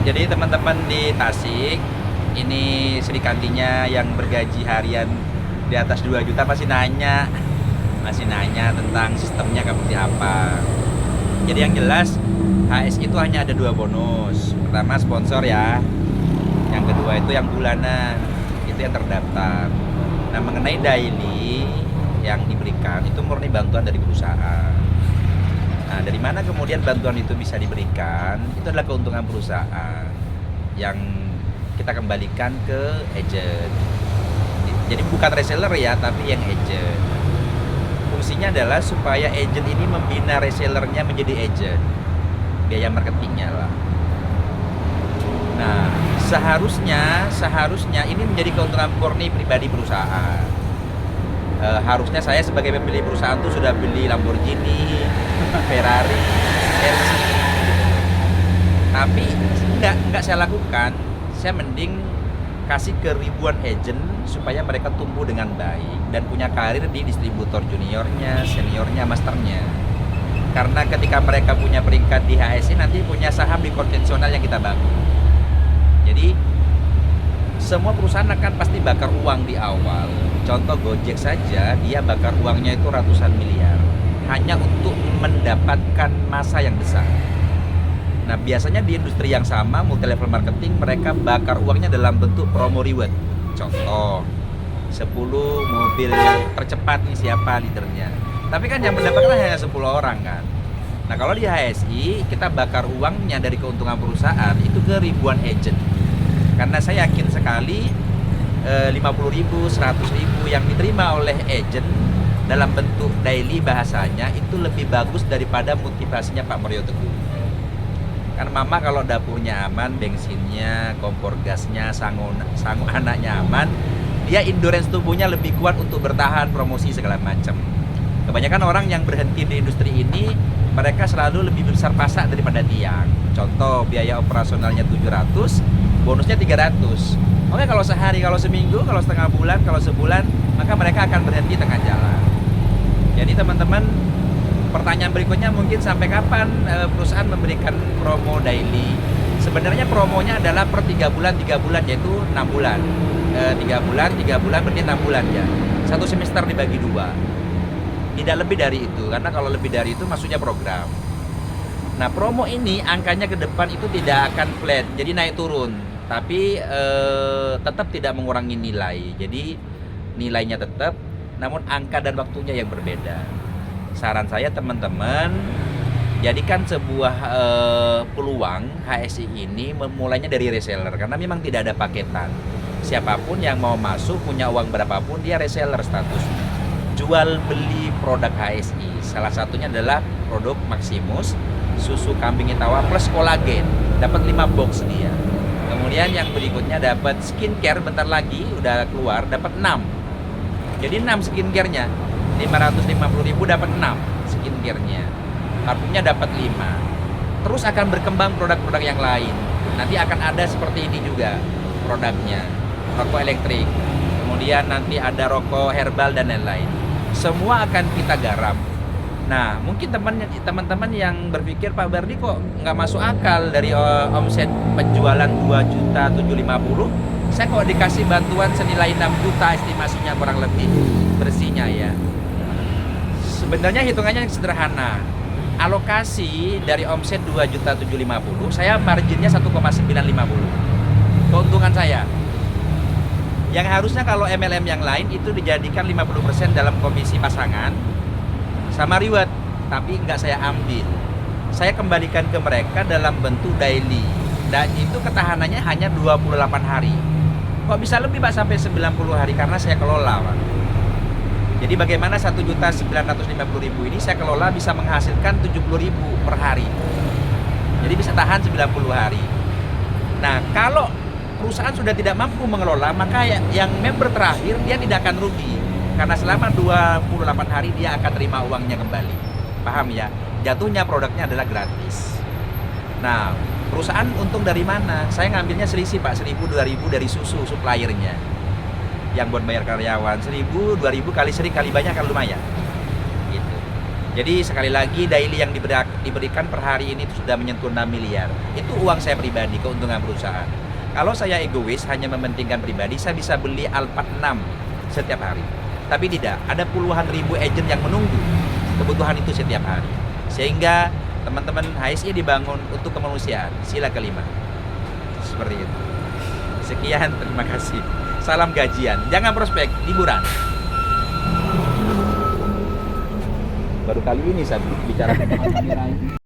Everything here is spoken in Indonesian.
Jadi teman-teman di Tasik, ini Sri Kantinya yang bergaji harian di atas 2 juta masih nanya tentang sistemnya seperti apa. Jadi yang jelas HSI itu hanya ada 2 bonus. Pertama sponsor ya, yang kedua itu yang bulanan, itu yang terdaftar. Nah mengenai daily yang diberikan itu murni bantuan dari perusahaan. Nah dari mana kemudian bantuan itu bisa diberikan? Itu adalah keuntungan perusahaan yang kita kembalikan ke agent. Jadi bukan reseller ya, tapi yang agent. Fungsinya adalah supaya agent ini membina resellernya menjadi agent. Biaya marketingnya lah. Nah, seharusnya ini menjadi keuntungan murni pribadi perusahaan. Harusnya saya sebagai pemilik perusahaan tuh sudah beli Lamborghini, Ferrari, Mercy, gitu. Tapi nggak saya lakukan. Saya mending kasih ke ribuan agent supaya mereka tumbuh dengan baik dan punya karir di distributor juniornya, seniornya, masternya. Karena ketika mereka punya peringkat di HSI nanti punya saham di konvensional yang kita bangun. Jadi semua perusahaan akan pasti bakar uang di awal. Contoh Gojek saja, dia bakar uangnya itu ratusan miliar hanya untuk mendapatkan massa yang besar. Nah biasanya di industri yang sama, multi level marketing, mereka bakar uangnya dalam bentuk promo reward. Contoh 10 mobil tercepat nih siapa leadernya. Tapi kan yang mendapatkan hanya 10 orang kan. Nah kalau di HSI kita bakar uangnya dari keuntungan perusahaan itu ke ribuan agent. Karena saya yakin sekali 50.000, 100.000 yang diterima oleh agent dalam bentuk daily bahasanya itu lebih bagus daripada motivasinya Pak Mario Teguh. Kan mama kalau dapurnya aman, bensinnya, kompor gasnya, sangu anaknya aman, dia endurance tubuhnya lebih kuat untuk bertahan, promosi segala macam. Kebanyakan orang yang berhenti di industri ini, mereka selalu lebih besar pasak daripada tiang. Contoh biaya operasionalnya 700, bonusnya 300. Oke kalau sehari, kalau seminggu, kalau setengah bulan, kalau sebulan, maka mereka akan berhenti tengah jalan. Jadi teman-teman, pertanyaan berikutnya mungkin sampai kapan perusahaan memberikan promo daily? Sebenarnya promonya adalah per 3 bulan yaitu 6 bulan. 3 bulan berarti 6 bulan ya. Satu semester dibagi 2. Tidak lebih dari itu, karena kalau lebih dari itu maksudnya program. Nah promo ini angkanya ke depan itu tidak akan flat, jadi naik turun, tapi tetap tidak mengurangi nilai. Jadi nilainya tetap, namun angka dan waktunya yang berbeda. Saran saya teman-teman, jadikan sebuah peluang HSI ini memulainya dari reseller, karena memang tidak ada paketan. Siapapun yang mau masuk punya uang berapapun dia reseller statusnya. Jual beli produk HSI, salah satunya adalah produk Maximus susu kambing Itawa plus kolagen, dapat 5 box dia. Kemudian yang berikutnya dapat skincare, bentar lagi udah keluar, dapat 6. Jadi 6 skincare-nya, 550.000 dapat 6 skincare-nya. Parfumnya dapat 5. Terus akan berkembang produk-produk yang lain. Nanti akan ada seperti ini juga produknya, rokok elektrik. Kemudian nanti ada rokok herbal dan lain-lain. Semua akan kita garap. Nah, mungkin teman-teman yang berpikir Pak Bardi kok nggak masuk akal dari omset penjualan 2.750.000, saya kok dikasih bantuan senilai 6 juta estimasinya kurang lebih bersihnya ya. Sebenarnya hitungannya sederhana. Alokasi dari omset 2.750.000, saya marginnya 1,950. Keuntungan saya. Yang harusnya kalau MLM yang lain itu dijadikan 50% dalam komisi pasangan sama reward, tapi nggak saya ambil. Saya kembalikan ke mereka dalam bentuk daily, dan itu ketahanannya hanya 28 hari. Kok bisa lebih Pak sampai 90 hari? Karena saya kelola Pak. Jadi bagaimana 1.950.000 ini saya kelola bisa menghasilkan 70.000 per hari. Jadi bisa tahan 90 hari. Nah kalau perusahaan sudah tidak mampu mengelola, maka yang member terakhir dia tidak akan rugi, karena selama 28 hari dia akan terima uangnya kembali. Paham ya? Jatuhnya produknya adalah gratis. Nah perusahaan untung dari mana? Saya ngambilnya selisih Pak, 1.000, 2.000 dari susu suppliernya yang buat bayar karyawan. 1.000, 2.000 kali sering kali banyak kan lumayan gitu. Jadi sekali lagi daily yang diberikan per hari ini sudah menyentuh 6 miliar. Itu uang saya pribadi, keuntungan perusahaan. Kalau saya egois hanya mementingkan pribadi, saya bisa beli Alphard 6 setiap hari. Tapi tidak, ada puluhan ribu agent yang menunggu kebutuhan itu setiap hari. Sehingga teman-teman HSI dibangun untuk kemanusiaan, sila kelima. Seperti itu. Sekian, terima kasih. Salam gajian, jangan prospek, liburan. Baru kali ini saya bicara tentang